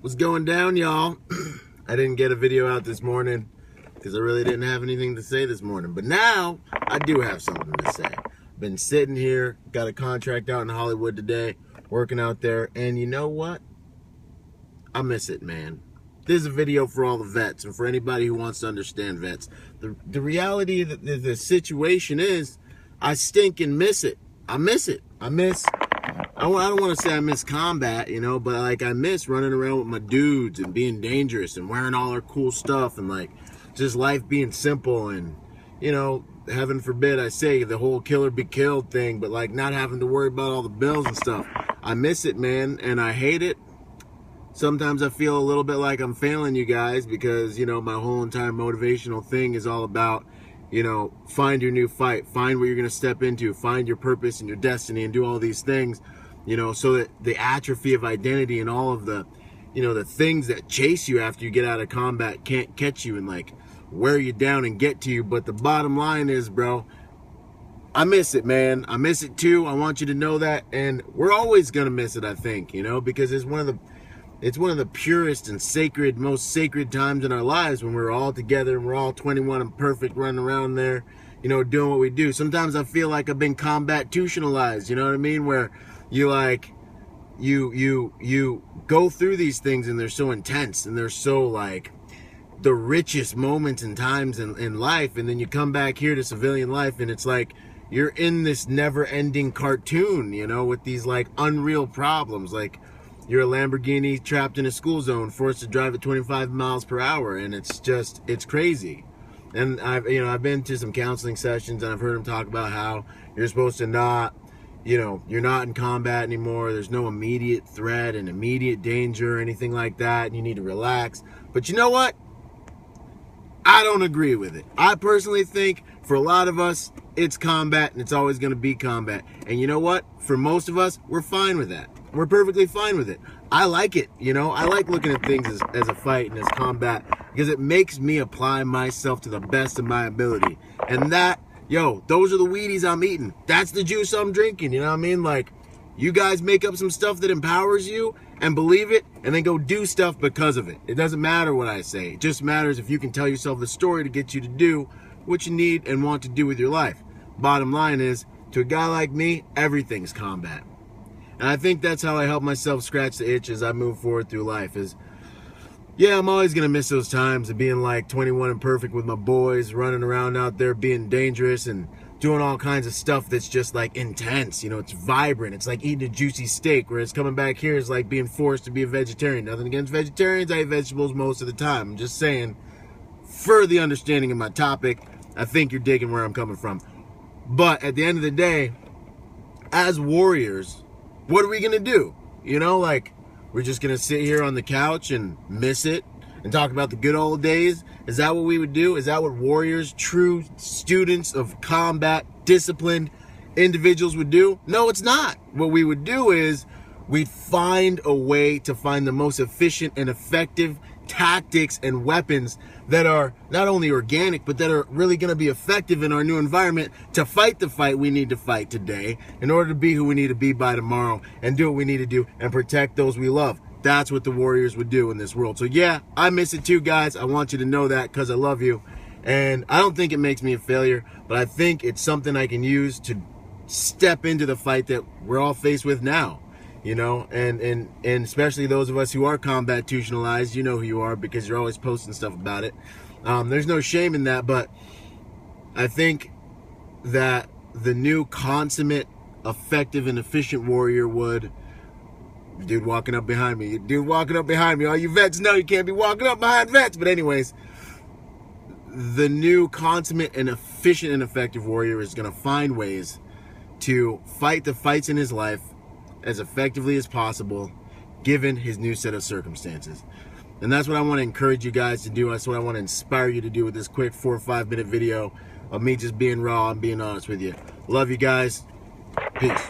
What's going down, y'all? I didn't get a video out this morning because I really didn't have anything to say this morning. But now I do have something to say. Been sitting here, got a contract out in Hollywood today, working out there, and you know what? I miss it, man. This is a video for all the vets and for anybody who wants to understand vets. The reality of the situation is I stink and miss it. I miss it. I don't want to say I miss combat, you know, but like I miss running around with my dudes and being dangerous and wearing all our cool stuff and like just life being simple and, you know, heaven forbid I say the whole kill or be killed thing, but like not having to worry about all the bills and stuff. I miss it, man, and I hate it. Sometimes I feel a little bit like I'm failing you guys because, you know, my whole entire motivational thing is all about, you know, find your new fight, find what you're going to step into, find your purpose and your destiny and do all these things, you know, so that the atrophy of identity and all of the, you know, the things that chase you after you get out of combat can't catch you and like wear you down and get to you. But the bottom line is, bro, I miss it, man. I miss it too. I want you to know that. And we're always going to miss it, I think, you know, because it's one of the purest and sacred, most sacred times in our lives when we're all together and we're all 21 and perfect running around there, you know, doing what we do. Sometimes I feel like I've been combat-tutionalized, you know what I mean? Where you like, you go through these things and they're so intense and they're so like the richest moments and times in life. And then you come back here to civilian life and it's like you're in this never-ending cartoon, you know, with these like unreal problems. Like, you're a Lamborghini trapped in a school zone, forced to drive at 25 miles per hour, and it's crazy. And I've been to some counseling sessions, and I've heard them talk about how you're supposed to not, you know, you're not in combat anymore. There's no immediate threat and immediate danger or anything like that, and you need to relax. But you know what? I don't agree with it. I personally think for a lot of us, it's combat, and it's always going to be combat. And you know what? For most of us, we're fine with that. We're perfectly fine with it. I like it, you know? I like looking at things as a fight and as combat because it makes me apply myself to the best of my ability. And that, yo, those are the Wheaties I'm eating. That's the juice I'm drinking, you know what I mean? Like, you guys make up some stuff that empowers you and believe it and then go do stuff because of it. It doesn't matter what I say. It just matters if you can tell yourself the story to get you to do what you need and want to do with your life. Bottom line is, to a guy like me, everything's combat. And I think that's how I help myself scratch the itch as I move forward through life is, yeah, I'm always going to miss those times of being like 21 and perfect with my boys, running around out there being dangerous and doing all kinds of stuff that's just like intense. You know, it's vibrant. It's like eating a juicy steak, whereas coming back here is like being forced to be a vegetarian. Nothing against vegetarians. I eat vegetables most of the time. I'm just saying, for the understanding of my topic, I think you're digging where I'm coming from. But at the end of the day, as warriors, what are we going to do? You know, like, we're just going to sit here on the couch and miss it and talk about the good old days? Is that what we would do? Is that what warriors, true students of combat, disciplined individuals would do? No, it's not. What we would do is we'd find a way to find the most efficient and effective tactics and weapons that are not only organic, but that are really going to be effective in our new environment to fight the fight we need to fight today in order to be who we need to be by tomorrow and do what we need to do and protect those we love. That's what the warriors would do in this world. So yeah, I miss it too, guys. I want you to know that because I love you. And I don't think it makes me a failure, but I think it's something I can use to step into the fight that we're all faced with now. You know, and especially those of us who are combat-tutionalized, you know who you are because you're always posting stuff about it. There's no shame in that, but I think that the new consummate, effective, and efficient warrior would... Dude walking up behind me. Dude walking up behind me. All you vets know you can't be walking up behind vets. But anyways, the new consummate and efficient and effective warrior is going to find ways to fight the fights in his life as effectively as possible given his new set of circumstances. And that's what I want to encourage you guys to do. That's what I want to inspire you to do with this quick 4 or 5 minute video of me just being raw and being honest with you. Love you guys. Peace.